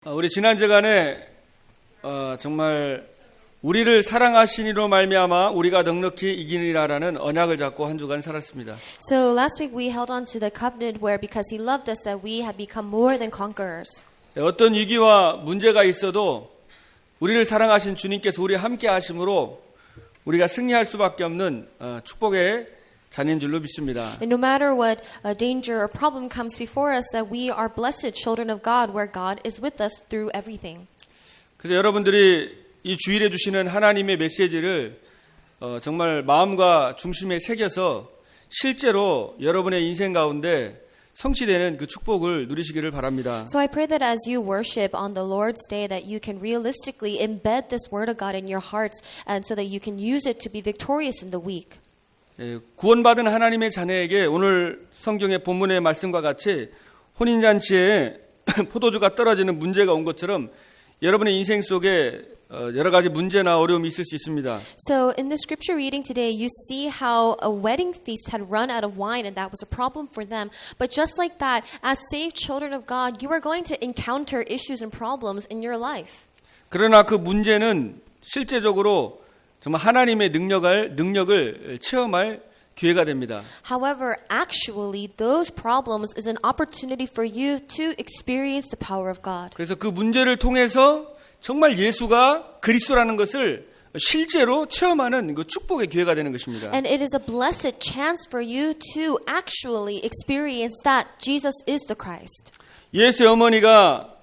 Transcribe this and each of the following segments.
우리 지난 주간에 정말 우리를 사랑하시니로 말미암아 우리가 넉넉히 이기리라라는 언약을 잡고 한 주간 살았습니다. So last week we held on to the covenant where because he loved us that we have become more than conquerors. 어떤 위기와 문제가 있어도 우리를 사랑하신 주님께서 우리와 함께 하심으로 우리가 승리할 수밖에 없는 축복의 자녀인 줄로 믿습니다. And no matter what danger or problem comes before us, that we are blessed children of God, where God is with us through everything. 그래서 여러분들이 이 주일에 주시는 하나님의 메시지를 정말 마음과 중심에 새겨서 실제로 여러분의 인생 가운데 성취되는 그 축복을 누리시기를 바랍니다. So I pray that as you worship on the Lord's Day, that you can realistically embed this word of God in your hearts, and so that you can use it to be victorious in the week. 구원받은 하나님의 자녀에게 오늘 성경의 본문의 말씀과 같이 혼인잔치에 포도주가 떨어지는 문제가 온 것처럼 여러분의 인생 속에 여러 가지 문제나 어려움이 있을 수 있습니다. So in the scripture reading today, you see how a wedding feast had run out of wine, and that was a problem for them. But just like that, as saved children of God, you are going to encounter issues and problems in your life. 그러나 그 문제는 실제적으로 정말 하나님의 능력을 체험할 기회가 됩니다. However, actually, those problems is an opportunity for you to experience the power of God. 그래서 그 문제를 통해서 정말 예수가 그리스도라는 것을 실제로 체험하는 그 축복의 기회가 되는 것입니다. And it is a blessed chance for you to actually experience that Jesus is the Christ. 예수의 어머니가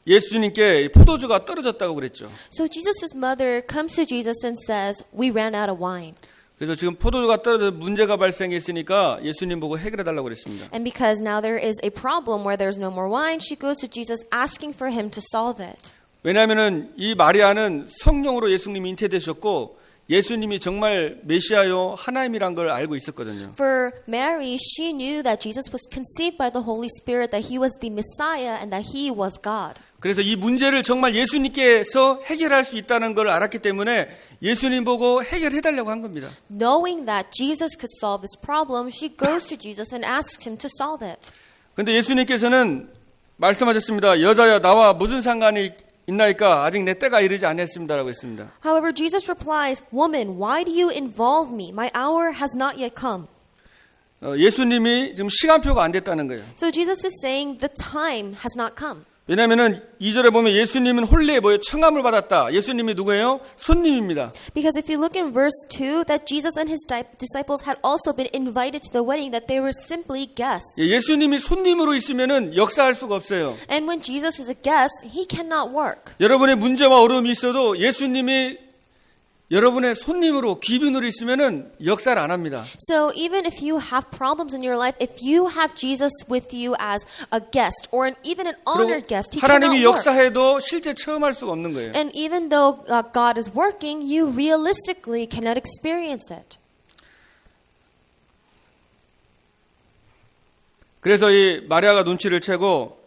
예수님께 포도주가 떨어졌다고 그랬죠. So Jesus' mother comes to Jesus and says, "We ran out of wine." 그래서 지금 포도주가 떨어져 문제가 발생했으니까 예수님 보고 해결해 달라고 그랬습니다. And because now there is a problem where there's no more wine, she goes to Jesus asking for him to solve it. 왜냐하면은 이 마리아는 성령으로 예수님이 잉태되셨고 예수님이 정말 메시아요 하나님이란 걸 알고 있었거든요. For Mary, she knew that Jesus was conceived by the Holy Spirit, that he was the Messiah and that he was God. 그래서 이 문제를 정말 예수님께서 해결할 수 있다는 걸 알았기 때문에 예수님 보고 해결해 달라고 한 겁니다. Knowing that Jesus could solve this problem, she goes to Jesus and asks him to solve it. 그런데 예수님께서는 말씀하셨습니다. 여자야 나와 무슨 상관이 있나이까 아직 내 때가 이르지 않았습니다라고 했습니다. However, Jesus replies, "Woman, why do you involve me? My hour has not yet come." 예수님이 지금 시간표가 안 됐다는 거예요. So Jesus is saying the time has not come. 왜냐하면은 2절에 보면 예수님은 홀례에 모여 청함을 받았다. 예수님이 누구예요? 손님입니다. Because if you look in verse 2, that Jesus and his disciples had also been invited to the wedding, that they were simply guests. 예수님이 손님으로 있으면은 역사할 수가 없어요. And when Jesus is a guest, he cannot work. 여러분의 문제와 어려움이 있어도 예수님이 여러분의 손님으로 귀빈으로 있으면은 역사를 안 합니다. So even if you have problems in your life, if you have Jesus with you as a guest or even an honored guest, he cannot 하나님이 work. 역사해도 실제 체험할 수가 없는 거예요. And even though God is working, you realistically cannot experience it. 그래서 이 마리아가 눈치를 채고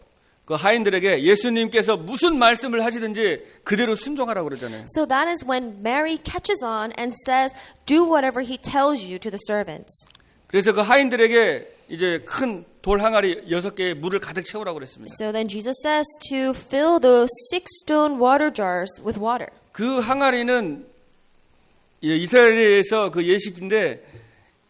그 하인들에게 예수님께서 무슨 말씀을 하시든지 그대로 순종하라고 그러잖아요. So that is when Mary catches on and says, "Do whatever he tells you," to the servants. 그래서 그 하인들에게 이제 큰 돌 항아리 6개의 물을 가득 채우라고 그랬습니다. So then Jesus says to fill those 6 stone water jars with water. 그 항아리는 이스라엘에서 그 예식인데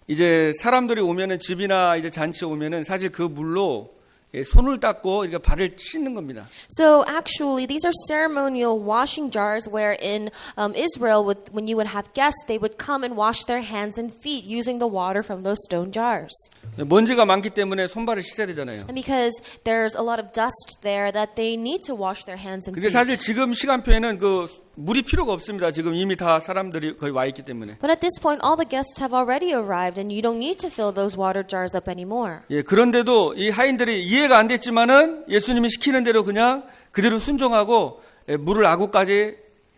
이제 사람들이 오면은 집이나 이제 잔치 오면은 사실 그 물로 손을 닦고 이렇게 발을 씻는 겁니다. So actually, these are ceremonial washing jars where in Israel, when you would have guests, they would come and wash their hands and feet using the water from those stone jars. 먼지가 많기 때문에 손발을 씻어야 되잖아요. And because there's a lot of dust there, that they need to wash their hands and 근데 feet. 사실 지금 시간표에는 그 물이 필요가 없습니다. 지금 이미 다 사람들이 거의 와 있기 때문에. But at this point, all the guests have already arrived, and you don't need to fill those water jars up anymore. 예, 그런데도 이 하인들이 이해가 안 됐지만은 예수님이 시키는 대로 그냥 그대로 순종하고 물을 아구까지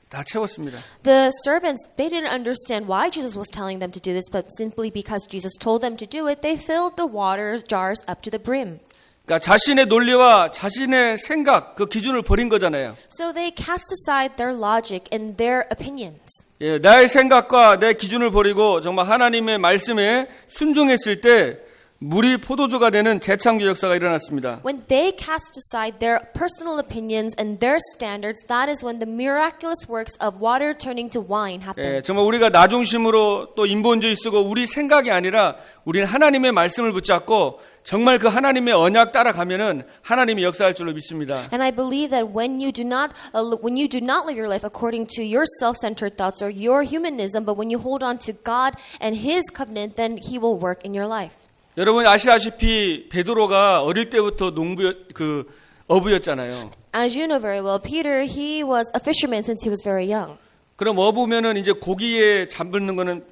다 채웠습니다. The servants, they didn't understand why Jesus was telling them to do this, but simply because Jesus told them to do it, they filled the water jars up to the brim. 그러니까 자신의 논리와 자신의 생각, 그 기준을 버린 거잖아요. So they cast aside their logic and their opinions. 예, 나의 생각과 내 기준을 버리고 정말 하나님의 말씀에 순종했을 때 물이 포도주가 되는 재창조 역사가 일어났습니다. When they cast aside their personal opinions and their standards, that is when the miraculous works of water turning to wine happened. 정말 우리가 나 중심으로 또 인본주의 쓰고 우리 생각이 아니라 우리는 하나님의 말씀을 붙잡고 정말 그 하나님의 언약 따라가면은 하나님이 역사할 줄로 믿습니다. And I believe that when you do not live your life according to your self-centered thoughts or your humanism, but when you hold on to God and His covenant, then He will work in your life. 여러분 아시다시피 베드로가 어릴 때부터 어부였잖아요. As you know very well, Peter, he was a fisherman since he was very young. 그럼 어부면은 이제 고기에 잡는 거는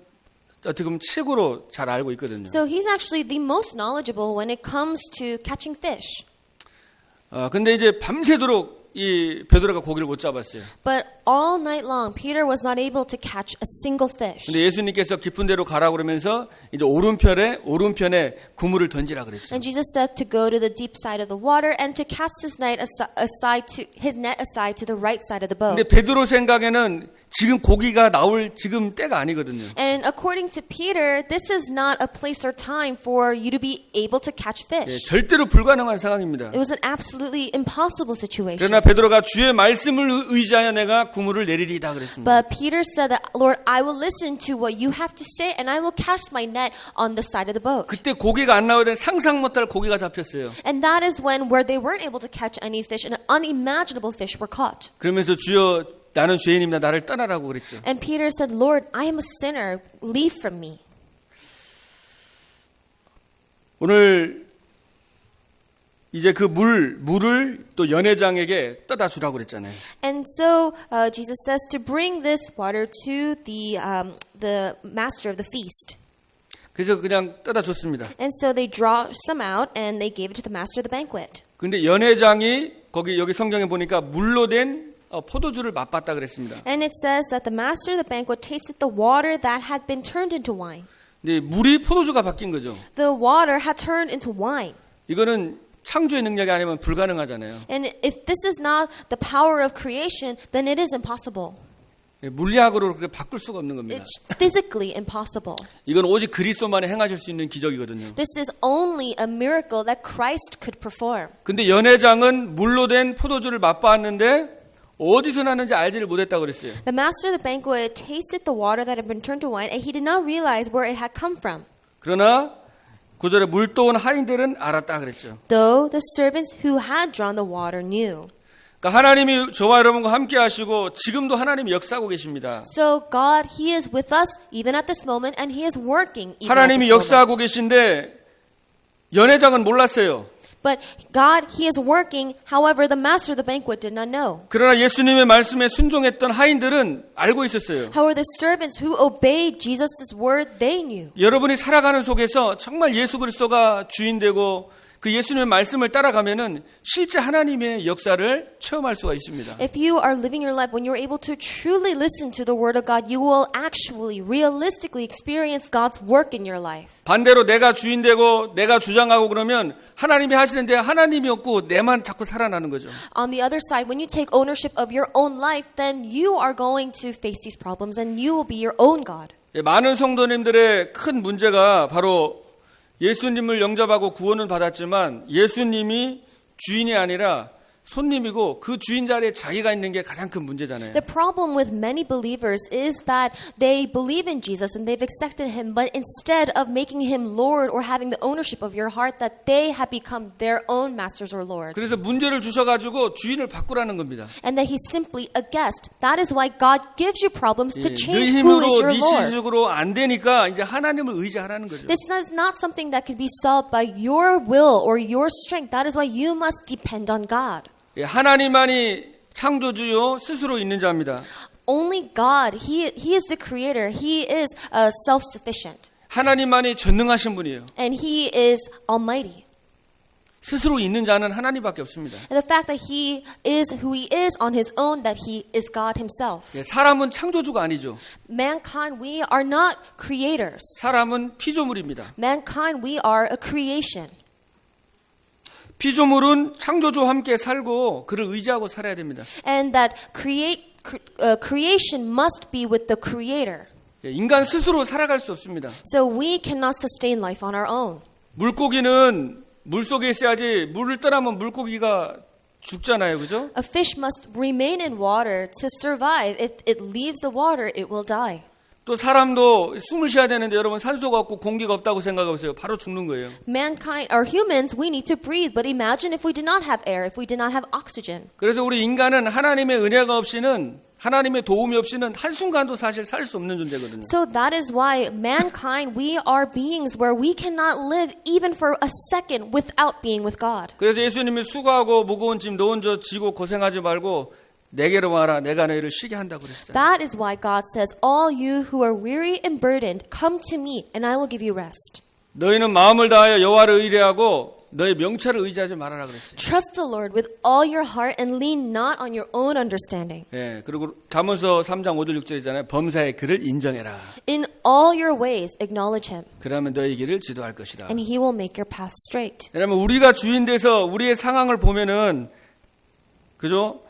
어떻게 보면 최고로 잘 알고 있거든요. So he's actually the most knowledgeable when it comes to catching fish. 근데 이제 밤새도록 이 베드로가 고기를 못 잡았어요. But all night long, Peter was not able to catch a single fish. 근데 예수님께서 깊은 데로 가라고 그러면서 이제 오른편에 그물을 던지라 그랬죠. And Jesus said to go to the deep side of the water and to cast his net aside to the right side of the boat. 근데 베드로 생각에는 지금 고기가 나올 지금 때가 아니거든요. And according to Peter, this is not a place or time for you to be able to catch fish. 절대로 불가능한 상황입니다. It was an absolutely impossible situation. 그러나 베드로가 주의 말씀을 의지하여 내가 그물을 내리리다 그랬습니다. But Peter said that, Lord, I will listen to what you have to say and I will cast my net on the side of the boat. 그때 고기가 안 나오던 상상 못할 고기가 잡혔어요. And that is when where they weren't able to catch any fish and unimaginable fish were caught. 그러면서 주여 나는 죄인입니다. 나를 떠나라고 그랬죠. And Peter said, Lord, I am a sinner. Leave from me. 오늘 이제 그 물을 또 연회장에게 떠다 주라고 그랬잖아요. And so Jesus says to bring this water to the master of the feast. 그래서 그냥 떠다 줬습니다. And so they draw some out and they gave it to the master of the banquet. 근데 연회장이 여기 성경에 보니까 물로 된 포도주를 맛봤다 그랬습니다. And it says that the master of the banquet tasted the water that had been turned into wine. 근데 물이 포도주가 바뀐 거죠. The water had turned into wine. 이거는 창조의 능력이 아니면 불가능하잖아요. And if this is not the power of creation, then it is impossible. 물리학으로 그렇게 바꿀 수가 없는 겁니다. It's physically impossible. 이건 오직 그리스도만이 행하실 수 있는 기적이거든요. This is only a miracle that Christ could perform. 근데 연회장은 물로 된 포도주를 맛봤는데 어디서 나는지 알지를 못했다고 그랬어요. The master of the banquet tasted the water that had been turned to wine, and he did not realize where it had come from. 그러나 9절에 물도온 하인들은 알았다 그랬죠. Though the servants who had drawn the water knew. 그러니까 하나님이 저와 여러분과 함께 하시고 지금도 하나님이 역사하고 계십니다. So God, He is with us even at this moment, and He is working even at 하나님이 this 역사하고 moment. 계신데 연회장은 몰랐어요. But God, He is working. However, the master of the banquet did not know. 그러나 예수님의 말씀에 순종했던 하인들은 알고 있었어요. However, the servants who obeyed Jesus' word, they knew. 여러분이 살아가는 속에서 정말 예수 그리스도가 주인되고 그 예수님의 말씀을 따라가면은 실제 하나님의 역사를 체험할 수가 있습니다. If you are living your life when you're able to truly listen to the word of God, you will actually, realistically experience God's work in your life. 반대로 내가 주인되고 내가 주장하고 그러면 하나님이 하시는데 하나님이 없고 내만 자꾸 살아나는 거죠. On the other side, when you take ownership of your own life, then you are going to face these problems and you will be your own God. 많은 성도님들의 큰 문제가 바로 예수님을 영접하고 구원은 받았지만 예수님이 주인이 아니라 손님이고 그 주인 자리에 자기가 있는 게 가장 큰 문제잖아요. The problem with many believers is that they believe in Jesus and they've accepted Him, but instead of making Him Lord or having the ownership of your heart, that they have become their own masters or lords. 그래서 문제를 주셔가지고 주인을 바꾸라는 겁니다. And that He's simply a guest. That is why God gives you problems to 네 change who is 힘으로 your 네 Lord. 지식으로 안 되니까 이제 하나님을 의지하라는 거죠. This is not something that can be solved by your will or your strength. That is why you must depend on God. 하나님만이 창조주요 스스로 있는 자입니다. Only God, He is the creator. He is self-sufficient. 하나님만이 전능하신 분이에요. And He is almighty. 스스로 있는 자는 하나님밖에 없습니다. And the fact that He is who He is on His own, that He is God Himself. 사람은 창조주가 아니죠. Mankind, we are not creators. 사람은 피조물입니다. Mankind, we are a creation. 피조물은 창조주와 함께 살고 그를 의지하고 살아야 됩니다. And that creation must be with the creator. 인간 스스로 살아갈 수 없습니다. So we cannot sustain life on our own. 물고기는 물속에 있어야지 물을 떠나면 물고기가 죽잖아요. 그죠? A fish must remain in water to survive. If it leaves the water, it will die. 또 사람도 숨을 쉬어야 되는데 여러분 산소가 없고 공기가 없다고 생각해 보세요. 바로 죽는 거예요. Mankind, or humans, we need to breathe. But imagine if we did not have air, if we did not have oxygen. 그래서 우리 인간은 하나님의 은혜가 없이는 하나님의 도움이 없이는 한순간도 사실 살 수 없는 존재거든요. So that is why mankind, we are beings where we cannot live even for a second without being with God. 그래서 예수님이 수고하고 무거운 짐 너 혼자 지고 고생하지 말고 내게로 와라 내가 너희를 쉬게 한다고 그랬어요. That is why God says, all you who are weary and burdened, come to me and I will give you rest. 너희는 마음을 다하여 여호와를 의뢰하고 너의 명철을 의지하지 말아라 그랬어요. Trust the Lord with all your heart and lean not on your own understanding. 예, 그리고 잠언서 3장 5절 6절이잖아요. 범사의 그를 인정해라. In all your ways acknowledge him, 그러면 너의 길을 지도할 것이다. and he will make your path straight. 왜냐하면 우리가 주인 돼서 우리의 상황을 보면은 그죠?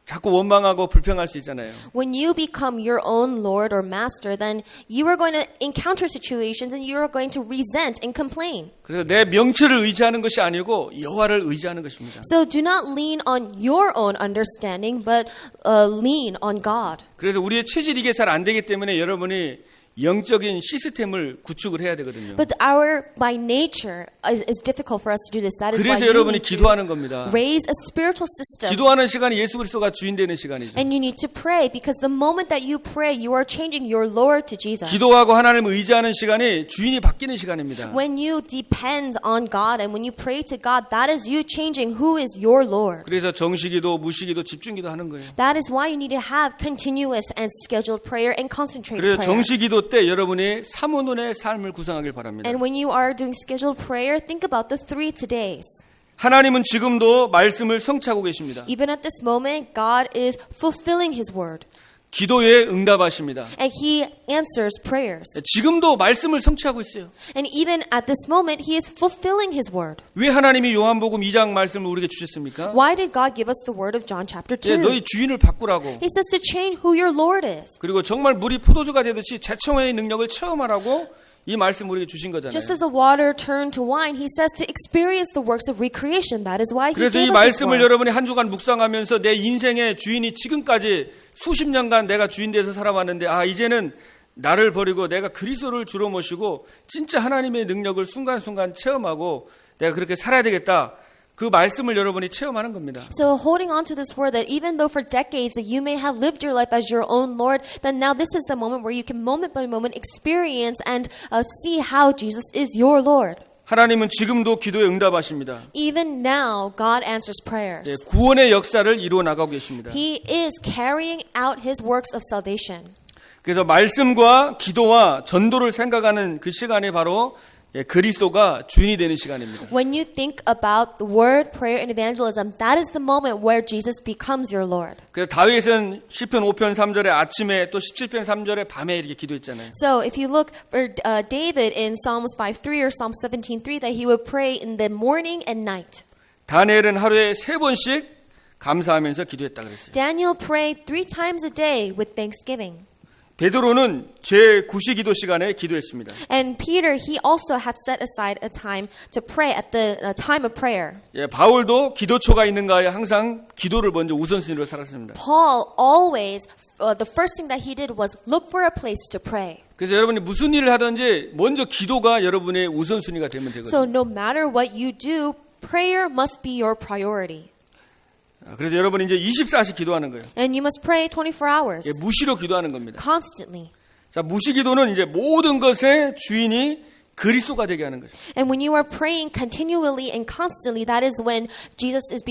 자꾸 원망하고 불평할 수 있잖아요. When you become your own Lord or master, then you are going to encounter situations and you are going to resent and complain. 그래서 내 명철을 의지하는 것이 아니고 여호와를 의지하는 것입니다. So do not lean on your own understanding, but lean on God. 그래서 우리의 체질이 이게 잘 안 되기 때문에 여러분이 영적인 시스템을 구축을 해야 되거든요. But our, by nature, is difficult for us to do this. That is why 그래서 you 여러분이 need to 기도하는 겁니다. raise a spiritual system. 기도하는 시간이 예수 그리스도가 주인 되는 시간이죠. And you need to pray, because the moment that you pray, you are changing your Lord to Jesus. 기도하고 하나님을 의지하는 시간이 주인이 바뀌는 시간입니다. When you depend on God and when you pray to God, that is you changing who is your Lord. 그래서 정시기도, 무시기도, 집중기도 하는 거예요. That is why you need to have continuous and scheduled prayer and concentrated 그래서 prayer. 정시기도 때 여러분이 사모눈의 삶을 구성하길 바랍니다. And when you are doing scheduled prayer, think about the 3 todays. 하나님은 지금도 말씀을 성취하고 계십니다. Even at this moment, God is fulfilling His word. 기도에 응답하십니다. And He answers prayers. 지금도 말씀을 성취하고 있어요. And even at this moment, He is fulfilling His word. 왜 하나님이 요한복음 2장 말씀을 우리에게 주셨습니까? Why did God give us the word of John chapter 2? 너희 주인을 바꾸라고. He says to change who your Lord is. 그리고 정말 물이 포도주가 되듯이 재청의 능력을 체험하라고 이 말씀 우리에게 주신 거잖아요. Just as the water turned to wine, He says to experience the works of recreation. That is why He 그래서 이 gave us His 말씀을 word. 여러분이 한 주간 묵상하면서 내 인생의 주인이 지금까지 수십 년간 내가 주인 돼서 살아왔는데 이제는 나를 버리고 내가 그리스도를 주로 모시고 진짜 하나님의 능력을 순간순간 체험하고 내가 그렇게 살아야 되겠다. 그 말씀을 여러분이 체험하는 겁니다. So holding on to this word that even though for decades that you may have lived your life as your own Lord, then now this is the moment where you can moment by moment experience and see how Jesus is your Lord. 하나님은 지금도 기도에 응답하십니다. Even now, God answers prayers. 예, 구원의 역사를 이루어 나가고 계십니다. He is carrying out His works of salvation. 그래서 말씀과 기도와 전도를 생각하는 그 시간이 바로 그리스도가 주인이 되는 시간입니다. When you think about the word, prayer, and evangelism, that is the moment where Jesus becomes your Lord. 그래서 다윗은 시편 5편 3절에 아침에 또 17편 3절에 밤에 이렇게 기도했잖아요. So if you look for David in Psalms 5:3 or Psalm 17:3, that he would pray in the morning and night. 다니엘은 하루에 3번씩 감사하면서 기도했다 그랬어요. Daniel prayed 3 times a day with thanksgiving. 베드로는 제9시 기도 시간에 기도했습니다. And Peter, he also had set aside a time to pray at the time of prayer. 예, 바울도 기도초가 있는가에 항상 기도를 먼저 우선순위로 살았습니다. Paul always, the first thing that he did was look for a place to pray. 그래서 여러분이 무슨 일을 하든지 먼저 기도가 여러분의 우선순위가 되면 되거든요. So no matter what you do, prayer must be your priority. 그래서 여러분이 이제 24시 기도하는 거예요. And you must pray 24 hours, 예, 무시로 기도하는 겁니다. constantly. 자, 무시 기도는 이제 모든 것의 주인이 그리스도가 되게 하는 거죠. And when you are praying continually and constantly, that is when Jesus is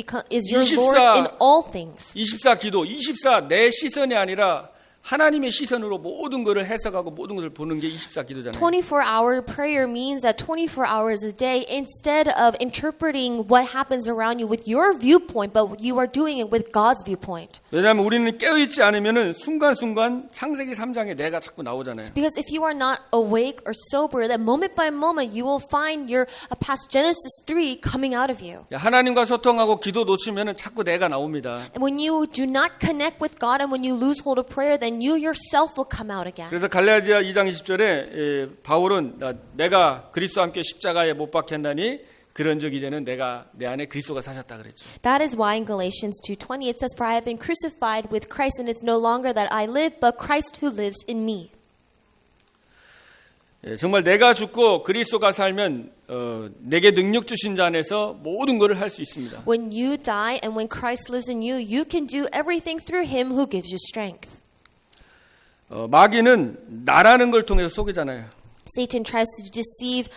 your Lord in all things. 24 기도, 24 내 시선이 아니라 하나님의 시선으로 모든 것을 해석하고 모든 것을 보는 게 24 기도잖아요. 24-hour prayer means that 24 hours a day, instead of interpreting what happens around you with your viewpoint, but you are doing it with God's viewpoint. 왜냐하면 우리는 깨어있지 않으면 순간순간 창세기 3장에 내가 자꾸 나오잖아요. Because if you are not awake or sober, then moment by moment you will find your past Genesis 3 coming out of you. 하나님과 소통하고 기도 놓치면 자꾸 내가 나옵니다. And when you do not connect with God and when you lose hold of prayer, then then you yourself will come out again. 그래서 갈라디아 2장 20절에 바울은 내가 그리스도와 함께 십자가에 못 박혔나니 그런즉 이제는 내가 내 안에 그리스도가 사셨다 그랬죠. That is why in Galatians 2:20 it says, "For I have been crucified with Christ, and it's no longer that I live, but Christ who lives in me." 정말 내가 죽고 그리스도가 살면 내게 능력 주신 자 안에서 모든 것을 할 수 있습니다. When you die and when Christ lives in you, you can do everything through him who gives you strength. 마귀는 나라는 걸 통해서 속이잖아요. Satan tries to deceive,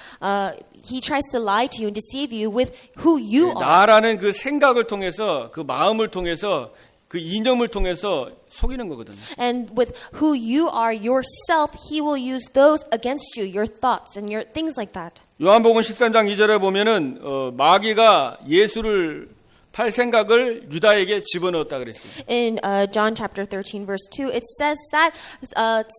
he tries to lie to you and deceive you with who you are. 나라는 그 생각을 통해서 그 마음을 통해서 그 이념을 통해서 속이는 거거든요. And with who you are yourself, he will use those against you, your thoughts and your things like that. 요한복음 13장 2절에 보면은 마귀가 예수를 팔 생각을 유다에게 집어넣었다 그랬어요. In John chapter 13 verse 2, it says that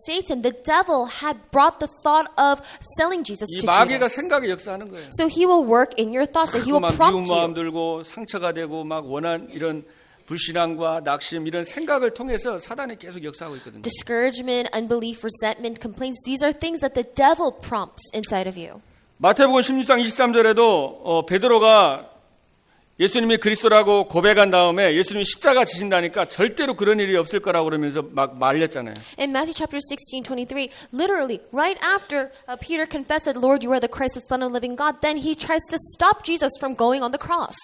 Satan, the devil, had brought the thought of selling Jesus 이 to 마귀가 Judas. 생각에 역사하는 거예요. So he will work in your thoughts, and he will 막 미운 prompt 마음 you. 들고 상처가 되고 막 원한 이런 불신앙과 낙심 이런 생각을 통해서 사단이 계속 역사하고 있거든요. Discouragement, unbelief, resentment, complaints, these are things that the devil prompts inside of you. 마태복음 16장 23절에도 베드로가 예수님이 그리스도라고 고백한 다음에 예수님이 십자가 지신다니까 절대로 그런 일이 없을 거라고 그러면서 막 말렸잖아요. In Matthew chapter 16:23, literally, right after Peter confessed that, Lord, you are the Christ, the Son of the living God, then he tries to stop Jesus from going on the cross.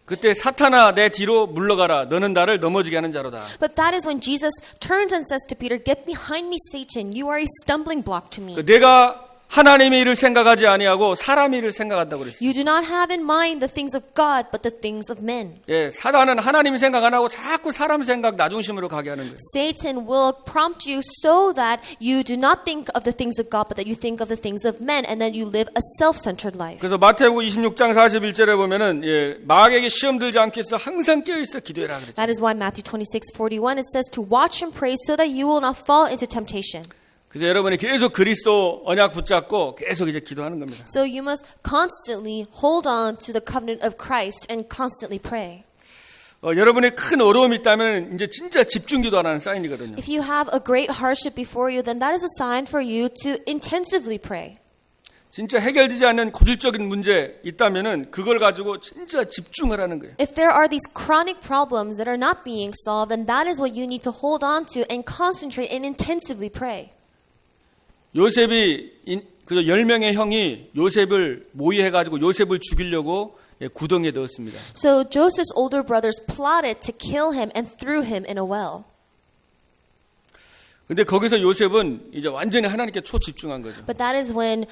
그때 사탄아 내 뒤로 물러가라 너는 나를 넘어지게 하는 자로다. But that is when Jesus turns and says to Peter, get behind me, Satan, you are a stumbling block to me. 내가 하나님의 일을 생각하지 아니하고 사람의 일을 생각한다고 그랬어요. You do not have in mind the things of God, but the things of men. 예, 사단은 하나님 생각 안 하고 자꾸 사람 생각 나중심으로 가게 하는 거예요. Satan will prompt you so that you do not think of the things of God, but that you think of the things of men, and then you live a self-centered life. 그래서 마태복음 26장 41절에 보면은 마귀에게 시험 들지 않게 해서 항상 깨어 있어 기도해라 그랬죠. That is why Matthew 26:41 it says to watch and pray so that you will not fall into temptation. 그래서 여러분이 계속 그리스도 언약 붙잡고 계속 이제 기도하는 겁니다. So you must constantly hold on to the covenant of Christ and constantly pray. 여러분이 큰 어려움이 있다면 이제 진짜 집중 기도하는 사인이거든요. If you have a great hardship before you, then that is a sign for you to intensively pray. 진짜 해결되지 않는 고질적인 문제 있다면은 그걸 가지고 진짜 집중하라는 거예요. If there are these chronic problems that are not being solved, then that is what you need to hold on to and concentrate and intensively pray. 요셉이 그저 10명의 형이 요셉을 모의해가지고 요셉을 죽이려고 구덩이에 넣었습니다. So Joseph's older brothers plotted to kill him and threw him in a well. 근데 거기서 요셉은 이제 완전히 하나님께 초집중한 거죠. But that is when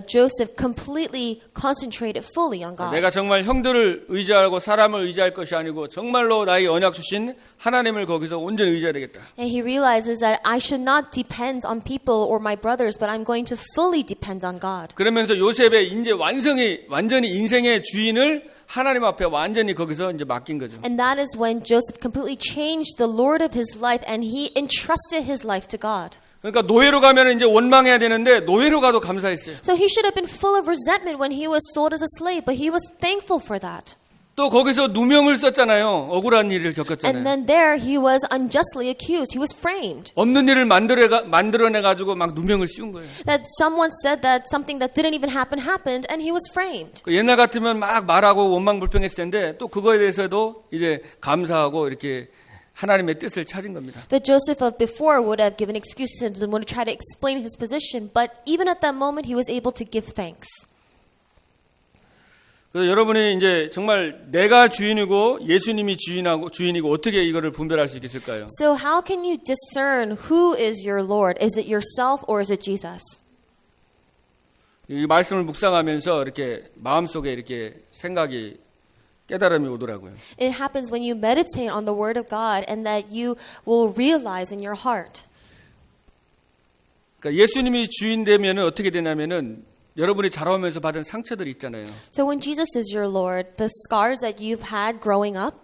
Joseph completely concentrated fully on God. 내가 정말 형들을 의지하고 사람을 의지할 것이 아니고 정말로 나의 언약 주신 하나님을 거기서 온전히 의지해야 되겠다. And he realizes that I should not depend on people or my brothers, but I'm going to fully depend on God. 그러면서 요셉의 이제 완전히 인생의 주인을 하나님 앞에 완전히 거기서 이제 맡긴 거죠. And that is when Joseph completely changed the Lord of his life and he entrusted his life to God. 그러니까 노예로 가면 이제 원망해야 되는데 노예로 가도 감사했어요. So he should have been full of resentment when he was sold as a slave, but he was thankful for that. 또 거기서 누명을 썼잖아요. 억울한 일을 And 겪었잖아요. then there he was unjustly accused. He was framed. 없는 일을 만들어내가지고 막 누명을 씌운 거예요. That someone said that something that didn't even happen happened and he was framed. 옛날 같으면 막 말하고 원망불평했을 텐데 또 그거에 대해서도 이제 감사하고 이렇게 하나님의 뜻을 찾은 겁니다. The Joseph of before would have given excuses and would try to explain his position, but even at that moment he was able to give thanks. 그래서 여러분이 이제 정말 내가 주인이고 예수님이 주인이고 어떻게 이거를 분별할 수 있을까요? So how can you discern who is your Lord? Is it yourself or is it Jesus? 이 말씀을 묵상하면서 이렇게 마음속에 이렇게 생각이 깨달음이 오더라고요. It happens when you meditate on the Word of God and that you will realize in your heart. 그러니까 예수님이 주인 되면 어떻게 되냐면은 여러분이 자라오면서 받은 상처들이 있잖아요. So when Jesus is your Lord, the scars that you've had growing up,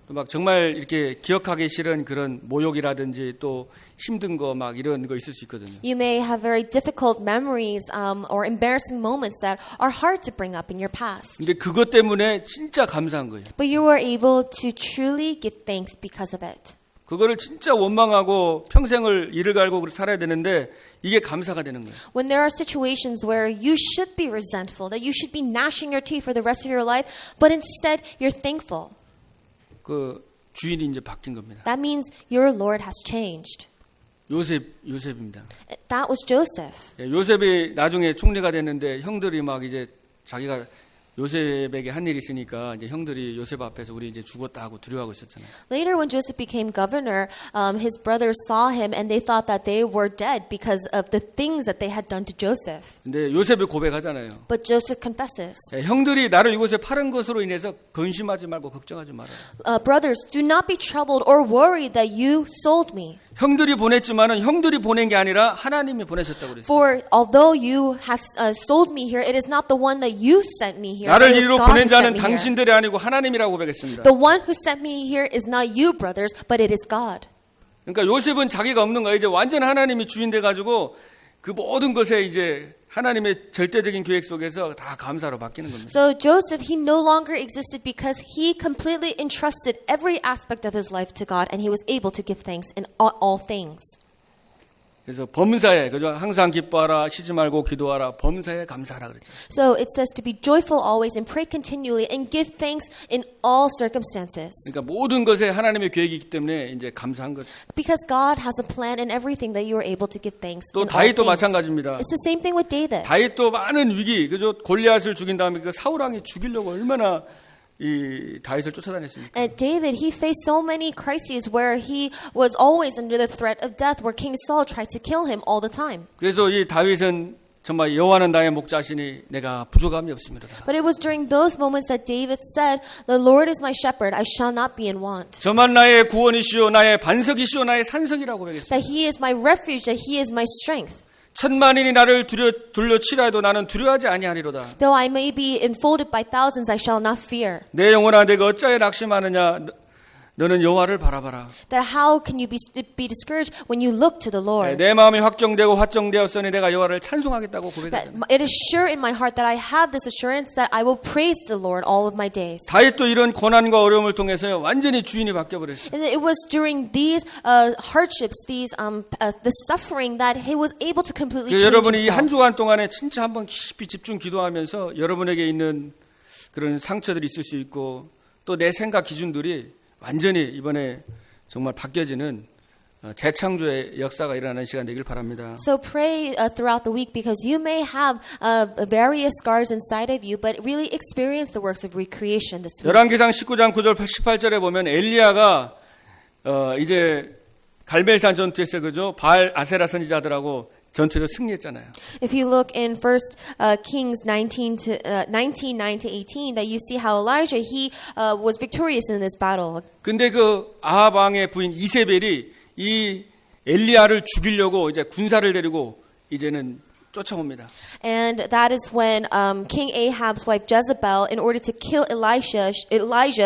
막 정말 이렇게 기억하기 싫은 그런 모욕이라든지 또 힘든 거 막 이런 거 있을 수 있거든요. you may have very difficult memories or embarrassing moments that are hard to bring up in your past. 근데 그것 때문에 진짜 감사한 거예요. But you were able to truly give thanks because of it. 그거를 진짜 원망하고 평생을 이를 갈고 그렇게 살아야 되는데 이게 감사가 되는 거예요. When there are situations where you should be resentful, that you should be gnashing your teeth for the rest of your life, but instead you're thankful. 그 주인이 이제 바뀐 겁니다. That means your Lord has changed. 요셉입니다. That was Joseph. 예, 요셉이 나중에 총리가 됐는데 형들이 막 이제 자기가 요셉에게 한 일이 있으니까 이제 형들이 요셉 앞에서 우리 이제 죽었다 하고 두려워하고 있었잖아요. Later, when Joseph became governor, his brothers saw him and they thought that they were dead because of the things that they had done to Joseph. 근데 요셉이 고백하잖아요. But Joseph confesses, 예, 형들이 나를 이곳에 파는 것으로 인해서 근심하지 말고 걱정하지 마라. brothers, do not be troubled or worried that you sold me. 형들이 보냈지만은 형들이 보낸 게 아니라 하나님이 보내셨다고 그랬어요. For although you have sold me here, it is not the one that you sent me here. 나를 It is 이리로 God who 보낸 자는 sent me here. 당신들이 아니고 하나님이라고 고백했습니다. The one who sent me here is not you, brothers, but it is God. 그러니까 요셉은 자기가 없는 거예요. 이제 완전 하나님이 주인 돼 가지고 그 모든 것에 이제 하나님의 절대적인 계획 속에서 다 감사로 바뀌는 겁니다. So Joseph, he no longer existed because he completely entrusted every aspect of his life to God, and he was able to give thanks in all things. 그래서 범사에 그죠? 항상 기뻐하라, 쉬지 말고 기도하라, 범사에 감사하라 그랬죠. So it says to be joyful always and pray continually and give thanks in all circumstances. 그러니까 모든 것에 하나님의 계획이 있기 때문에 이제 감사한 거죠. Because God has a plan in everything that you are able to give thanks 또 in all 다윗도 things. 마찬가지입니다. It's the same thing with David. 다윗도 많은 위기, 그죠? 골리앗을 죽인 다음에 그 사울 왕이 죽이려고 얼마나 이 다윗을 쫓아다녔습니까? And David, he faced so many crises where he was always under the threat of death, where King Saul tried to kill him all the time. 그래서 이 다윗은 정말 여호와는 나의 목자시니 내가 부족함이 없습니다. But it was during those moments that David said, "The Lord is my shepherd; I shall not be in want." 저만 나의 구원이시오, 나의 반석이시오, 나의 산성이라고 고백했습니다. That he is my refuge, that he is my strength. 천만인이 나를 둘러치라 해도 나는 두려워하지 아니하리로다. Though I may be enfolded by thousands, I shall not fear. 내 영혼아 내가 어찌하여 낙심하느냐 너는 여호와를 바라봐라. That how can you be discouraged when you look to the Lord? 내 마음이 확정되고 화정되었으니 내가 여호와를 찬송하겠다고 That 고백했잖아요. it is sure in my heart that I have this assurance that I will praise the Lord all of my days. 다윗도 이런 고난과 어려움을 통해서 완전히 주인이 바뀌어버렸어요. And it was during these hardships, the suffering, that he was able to completely change 여러분이 이 한 himself. 주간 동안에 진짜 한번 깊이 집중 기도하면서 여러분에게 있는 그런 상처들이 있을 수 있고 또 내 생각 기준들이 완전히 이번에 정말 바뀌어지는 재창조의 역사가 일어나는 시간 되길 바랍니다. So pray throughout the week because you may have various scars inside of you, but really experience the works of recreation this week. 열왕기상 19장 9절 18절에 보면 엘리야가 이제 갈멜산 전투에서 그죠? 바알 아세라 선지자들하고 전투에서 승리했잖아요. If you look in 1 Kings 19, 9 to 18, that you see how Elijah, he was victorious in this battle. 근데 그 아합 왕의 부인 이세벨이 이 엘리야를 죽이려고 이제 군사를 데리고 이제는 쫓아옵니다. And that is when King Ahab's wife Jezebel, in order to kill Elijah,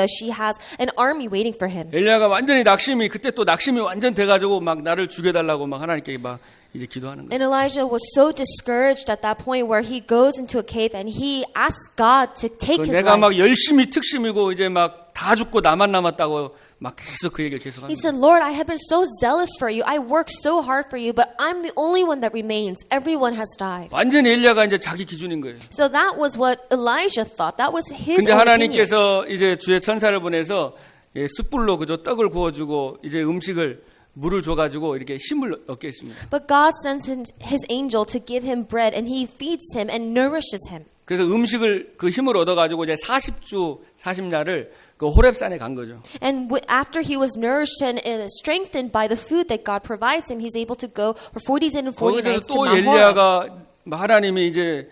she has an army waiting for him. 엘리야가 완전히 낙심이 그때 또 낙심이 완전 돼가지고 막 나를 죽여달라고 막 하나님께 막 이제 기도하는 거예요. And Elijah was so discouraged at that point where he goes into a cave and he asks God to take his 내가 막 life. 열심히 특심이고 이제 막 다 죽고 나만 남았다고 막 계속 그 얘기를 계속합니다. He said, Lord, I have been so zealous for you. I worked so hard for you, but I'm the only one that remains. Everyone has died. 완전히 엘리야가 이제 자기 기준인 거예요. So that was what Elijah thought. That was his 근데 own opinion. 하나님께서 이제 주의 천사를 보내서 숯불로 그저 떡을 구워주고 이제 음식을 물을 줘가지고 이렇게 힘을 얻게 했습니다. But God sends his angel to give him bread, and he feeds him and nourishes him. 그래서 음식을 그 힘을 얻어가지고 이제 40주 40야를 그 호렙산에 간 거죠. And after he was nourished and strengthened by the food that God provides him, he's able to go for 40 days and 40 거기서 nights to 또 Mount Horeb. 엘리야가 하나님이 이제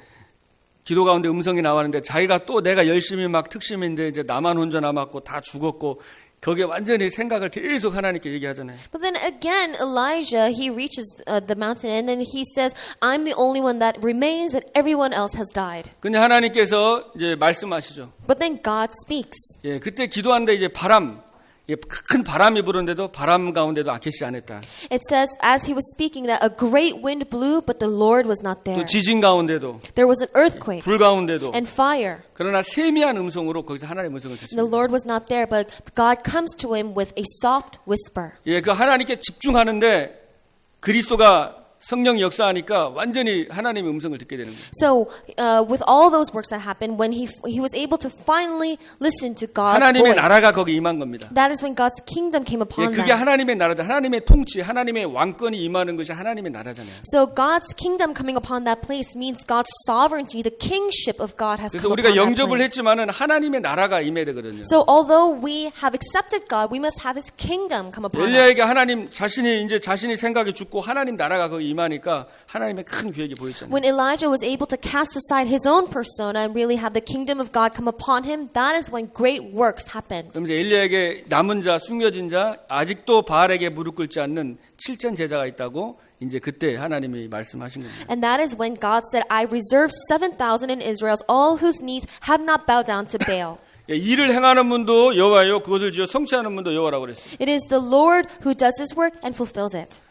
기도 가운데 음성이 나왔는데 자기가 또 내가 열심히 막 특심인데 이제 나만 혼자 남았고 다 죽었고 거기에 완전히 생각을 계속 하나님께 얘기하잖아요. But then again, Elijah, he reaches the mountain and then he says, I'm the only one that remains and everyone else has died. 근데 하나님께서 이제 말씀하시죠. But then God speaks. 예, 그때 기도하는데 이제 바람, 큰 바람이 부는데도 바람 가운데도 아케시 안 했다. It says, as he was speaking, that a great wind blew, but the Lord was not 또 there. 지진 가운데도 There was an earthquake 불 가운데도 and fire. 그러나 세미한 음성으로 거기서 하나님의 음성을 The 듣습니다. Lord was not there, but God comes to him with a soft whisper. 예, 그 하나님께 집중하는데 그리스도가 성령이 역사하니까 완전히 하나님의 음성을 듣게 되는 거예요. So, with all those works that happened, when he was able to finally listen to God's 하나님의 voice, 나라가 거기 임한 겁니다. that is when God's kingdom came 예, upon 그게 them. 하나님의 나라다. 하나님의 통치, 하나님의 왕권이 임하는 것이 하나님의 나라잖아요. So God's kingdom coming upon that place means God's sovereignty, the kingship of God has 그래서 come 우리가 upon that 영접을 place. 했지만은 하나님의 나라가 임해야 되거든요. So although we have accepted God, we must have His kingdom come upon us. 엘리야에게 하나님 자신이 생각이 죽고 하나님 나라가 거기 임하니까 하나님의 큰 계획이 보였잖아요. When Elijah was able to cast aside his own persona and really have the kingdom of God come upon him, that is when great works happened. 그럼 이제 엘리야에게 남은 자, 숨겨진 자, 아직도 바알에게 무릎 꿇지 않는 7천 제자가 있다고 이제 그때 하나님이 말씀하신 겁니다. And that is when God said, I reserve 7,000 in Israel, all whose knees have not bowed down to Baal. 예, 일을 행하는 분도 여호와요, 그것을 지어 성취하는 분도 여호와라고 그랬어요. It is the Lord who does His work and fulfills it.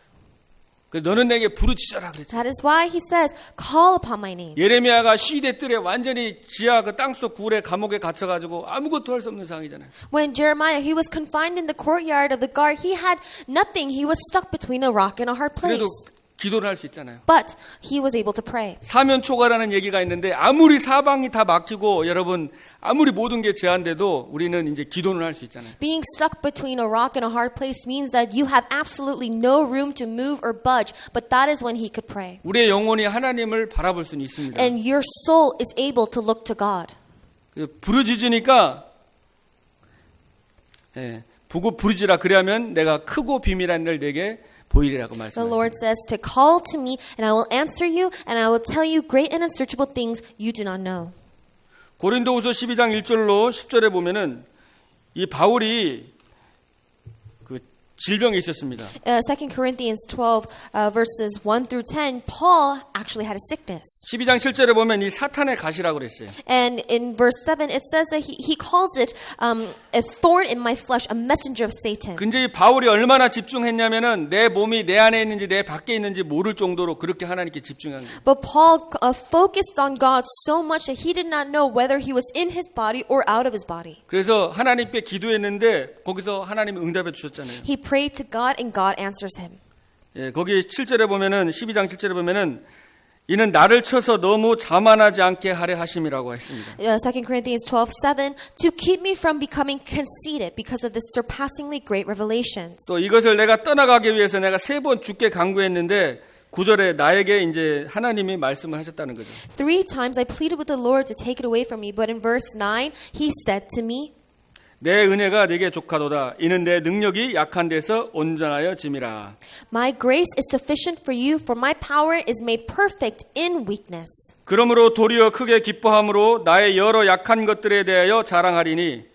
그래서 너는 내게 부르짖어라 그랬죠. That is why He says, call upon my name. 예레미야가 시대 뜰에 완전히 지하 그 땅속 굴에 감옥에 갇혀가지고 아무것도 할 수 없는 상황이잖아요. When Jeremiah, he was confined in the courtyard of the guard, he had nothing. He was stuck between a rock and a hard place. 그래도 기도를 할 수 있잖아요. But he was able to pray. 사면 초과라는 얘기가 있는데 아무리 사방이 다 막히고 여러분 아무리 모든 게 제한돼도 우리는 이제 기도는 할 수 있잖아요. Being stuck between a rock and a hard place means that you have absolutely no room to move or budge, but that is when he could pray. 우리의 영혼이 하나님을 바라볼 수는 있습니다. And your soul is able to look to God. 부르짖으니까 부르짖으라 그리하면 내가 크고 비밀한 일을 내게 보이리라고 The 말씀하셨습니다. Lord says to call to me and I will answer you and I will tell you great and unsearchable things you do not know. 고린도후서 12장 1절로 10절에 보면은 이 바울이 그 질병이 있었습니다. 2 Corinthians 12 verses 1 through 10, Paul actually had a sickness. 12장 7절에 보면 이 사탄의 가시라고 그랬어요. And in verse 7, it says that he calls it a thorn in my flesh, a messenger of Satan. 근데 이 바울이 얼마나 집중했냐면은 내 몸이 내 안에 있는지 내 밖에 있는지 모를 정도로 그렇게 하나님께 집중한 거예요. But Paul focused on God so much that he did not know whether he was in his body or out of his body. 그래서 하나님께 기도했는데 거기서 하나님이 응답해 주셨잖아요. He prayed to God and God answers him. 예, 거기 7절에 보면은 12장 7절에 보면은 이는 나를 쳐서 너무 자만하지 않게 하려 하심이라고 했습니다. 2 Corinthians 12:7 to keep me from becoming conceited because of the surpassingly great revelations. 또 이것을 내가 떠나가기 위해서 내가 3번 주께 간구했는데 9절에 나에게 이제 하나님이 말씀을 하셨다는 거죠. 3 times I pleaded with the Lord to take it away from me, but in verse 9 he said to me, 내 은혜가 네게 족하도다. 이는 내 능력이 약한 데서 온전하여 짐이라. My grace is sufficient for you, for my power is made perfect in weakness. 그러므로 도리어 크게 기뻐함으로 나의 여러 약한 것들에 대하여 자랑하리니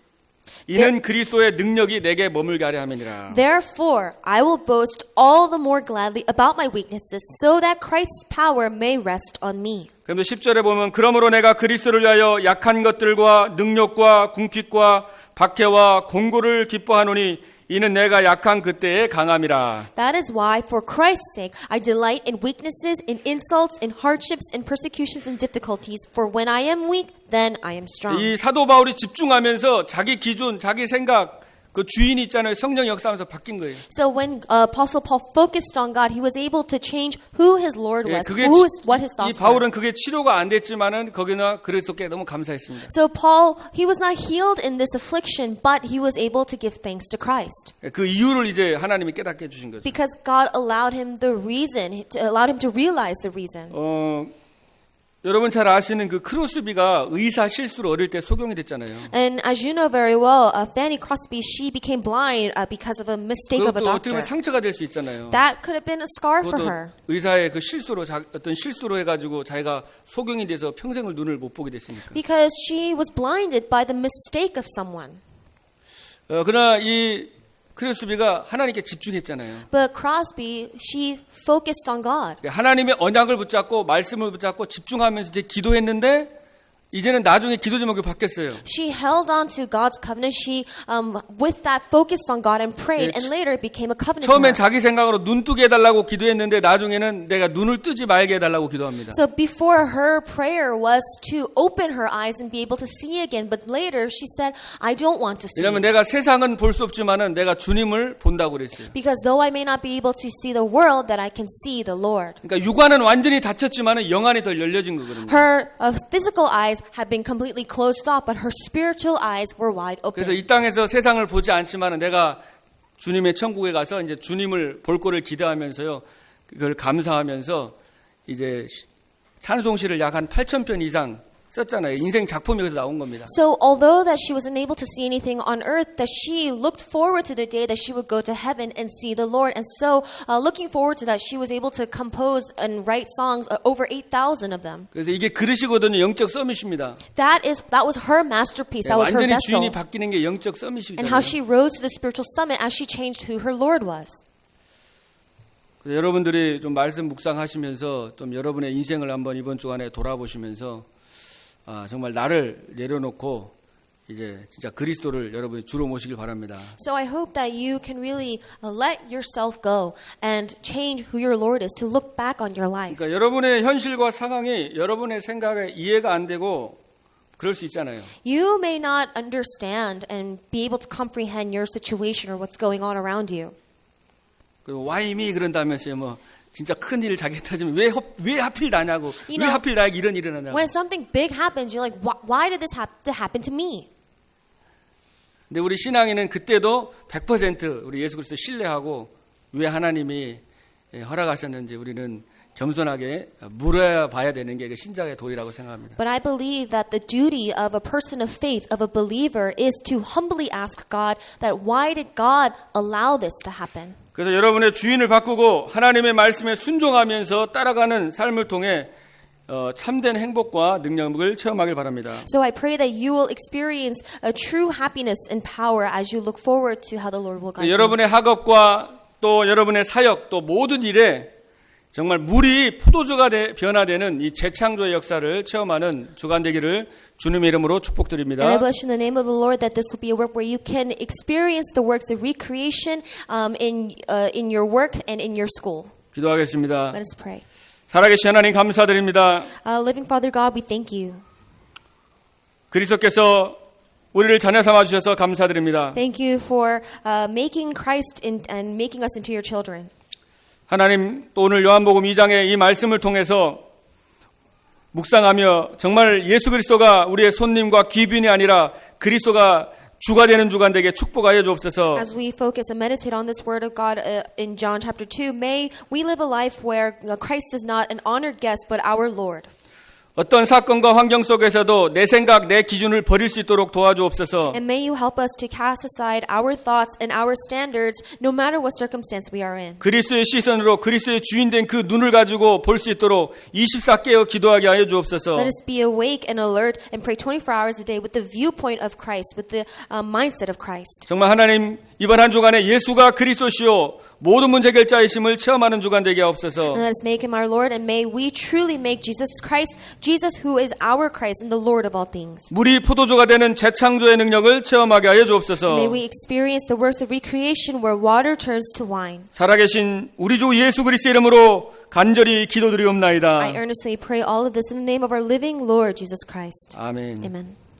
이는 그리스도의 능력이 내게 머물게 하려 함이니라. Therefore, I will boast all the more gladly about my weaknesses, so that Christ's power may rest on me. 그런데 10절에 보면 그러므로 내가 그리스도를 위하여 약한 것들과 능력과 궁핍과 박해와 공고를 기뻐하노니 이는 내가 약한 그때의 강함이라. That is why, for Christ's sake, I delight in weaknesses, in insults, in hardships, in persecutions and difficulties. For when I am weak, then I am strong. 이 사도 바울이 집중하면서 자기 기준, 자기 생각, 그 주인이 있잖아요. 성령 역사하면서 바뀐 거예요. So when Apostle Paul focused on God, he was able to change who his Lord 예, was, 그게 what his 이 thoughts were. 바울은 그게 치료가 안 됐지만은 거기나 그리스도께 너무 감사했습니다. So Paul, he was not healed in this affliction, but he was able to give thanks to Christ. 그 이유를 이제 하나님이 깨닫게 해주신 거죠. Because God allowed him the reason, allowed him to realize the reason. 여러분 잘 아시는 그 크로스비가 의사 실수로 어릴 때 소경이 됐잖아요. And as you know very well, Fanny Crosby, she became blind because of a mistake of a 그것도 어떻게 doctor. 보면 상처가 될 수 있잖아요. That could have been a scar for 그것도 her. 의사의 그 실수로 어떤 실수로 해가지고 자기가 소경이 돼서 평생을 눈을 못 보게 됐으니까. Because she was blinded by the mistake of someone. 그러나 이 크로스비가 하나님께 집중했잖아요. But Crosby, she focused on God. 하나님의 언약을 붙잡고 말씀을 붙잡고 집중하면서 이제 기도했는데 이제는 나중에 기도 제목이 바뀌었어요. She held on to God's covenant. She, with that, focused on God and prayed, and later it became a covenant to 처음엔 her. 자기 생각으로 눈 뜨게 해달라고 기도했는데 나중에는 내가 눈을 뜨지 말게 해달라고 기도합니다. So before her prayer was to open her eyes and be able to see again, but later she said, I don't want to see. 왜냐하면 내가 세상은 볼 수 없지만은 내가 주님을 본다고 그랬어요. Because though I may not be able to see the world, that I can see the Lord. 그러니까 육안은 완전히 닫혔지만은 영안이 더 열려진 거거든요. Her physical eyes had been completely closed off, but her spiritual eyes were wide 그래서 open. 이 땅에서 세상을 보지 않지만은 내가 주님의 천국에 가서 이제 주님을 볼 거를 기대하면서요. 그걸 감사하면서 이제 찬송시를 약 한 8,000편 이상 썼잖아요. 인생 작품이 그래서 나온 겁니다. So although that she wasn't able to see anything on earth, that she looked forward to the day that she would go to heaven and see the Lord. And so looking forward to that, she was able to compose and write songs, over 8,000 of them. 그래서 이게 그릇이거든요. 영적 서밋입니다. That was her masterpiece. That was her 완전히 vessel. 주인이 바뀌는 게 영적 And how 서밋이잖아요. she rose to the spiritual summit as she changed who her Lord was. 그래서 여러분들이 좀 말씀 묵상하시면서 좀 여러분의 인생을 한번 이번 주간에 돌아보시면서 정말 나를 내려놓고 이제 진짜 그리스도를 여러분이 주로 모시길 바랍니다. So I hope that you can really let yourself go and change who your Lord is, to look back on your life. 그러니까 여러분의 현실과 상황이 여러분의 생각에 이해가 안 되고 그럴 수 있잖아요. You may not understand and be able to comprehend your situation or what's going on around you. 그리고 why me 그런다면서요. 뭐 진짜 큰 일을 자기가 터지면 왜 하필 나냐고. You 왜 know, 하필 나에게 이런 일이 나냐고. When something big happens, you're like, why did this have to happen to me? 근데 우리 신앙인은 그때도 100% 우리 예수 그리스도 신뢰하고 왜 하나님이 허락하셨는지 우리는 겸손하게 물어봐야 되는 게 신자의 도리라고 생각합니다. But I believe that the duty of a person of faith, of a believer, is to humbly ask God that why did God allow this to happen? 그래서 여러분의 주인을 바꾸고 하나님의 말씀에 순종하면서 따라가는 삶을 통해 참된 행복과 능력을 체험하길 바랍니다. So I pray that you will experience a true happiness and power as you look forward to how the Lord will guide you. 여러분의 학업과 또 여러분의 사역 또 모든 일에 정말 물이 포도주가 변화되는 이 재창조의 역사를 체험하는 주간 되기를 주님의 이름으로 축복드립니다. And I bless you in the name of the Lord that this will be a work where you can experience the works of recreation in your work and in your school. 기도하겠습니다. Let us pray. 살아계신 하나님 감사드립니다. Living Father God, we thank you. 그리스도께서 우리를 자녀 삼아 주셔서 감사드립니다. Thank you for making Christ and making us into your children. 하나님 또 오늘 요한복음 2장의 이 말씀을 통해서 묵상하며 정말 예수 그리스도가 우리의 손님과 귀빈이 아니라 그리스도가 주가 되는 주간 되게 축복하여 주옵소서. As we focus and meditate on this word of God in John chapter 2, may we live a life where Christ is not an honored guest but our Lord. 어떤 사건과 환경 속에서도 내 생각, 내 기준을 버릴 수 있도록 도와주옵소서. And may you help us to cast aside our thoughts and our standards no matter what circumstance we are in. 그리스도의 시선으로 그리스도의 주인된 그 눈을 가지고 볼 수 있도록 24 깨어 기도하게 하여 주옵소서. Let us be awake and alert and pray 24 hours a day with the viewpoint of Christ, with the mindset of Christ. 정말 하나님 이번 한 주간에 예수가 그리스도시요 모든 문제 해결자이심을 체험하는 주간 되게 하옵소서. And let us make him our Lord, and may we truly make Jesus Christ, Jesus who is our Christ and the Lord of all things. 물이 포도주가 되는 재창조의 능력을 체험하게 하여 주옵소서. May we experience the works of recreation where water turns to wine. 살아계신 우리 주 예수 그리스도의 이름으로 간절히 기도드리옵나이다. I earnestly pray all of this in the name of our living Lord Jesus Christ. 아멘. Amen.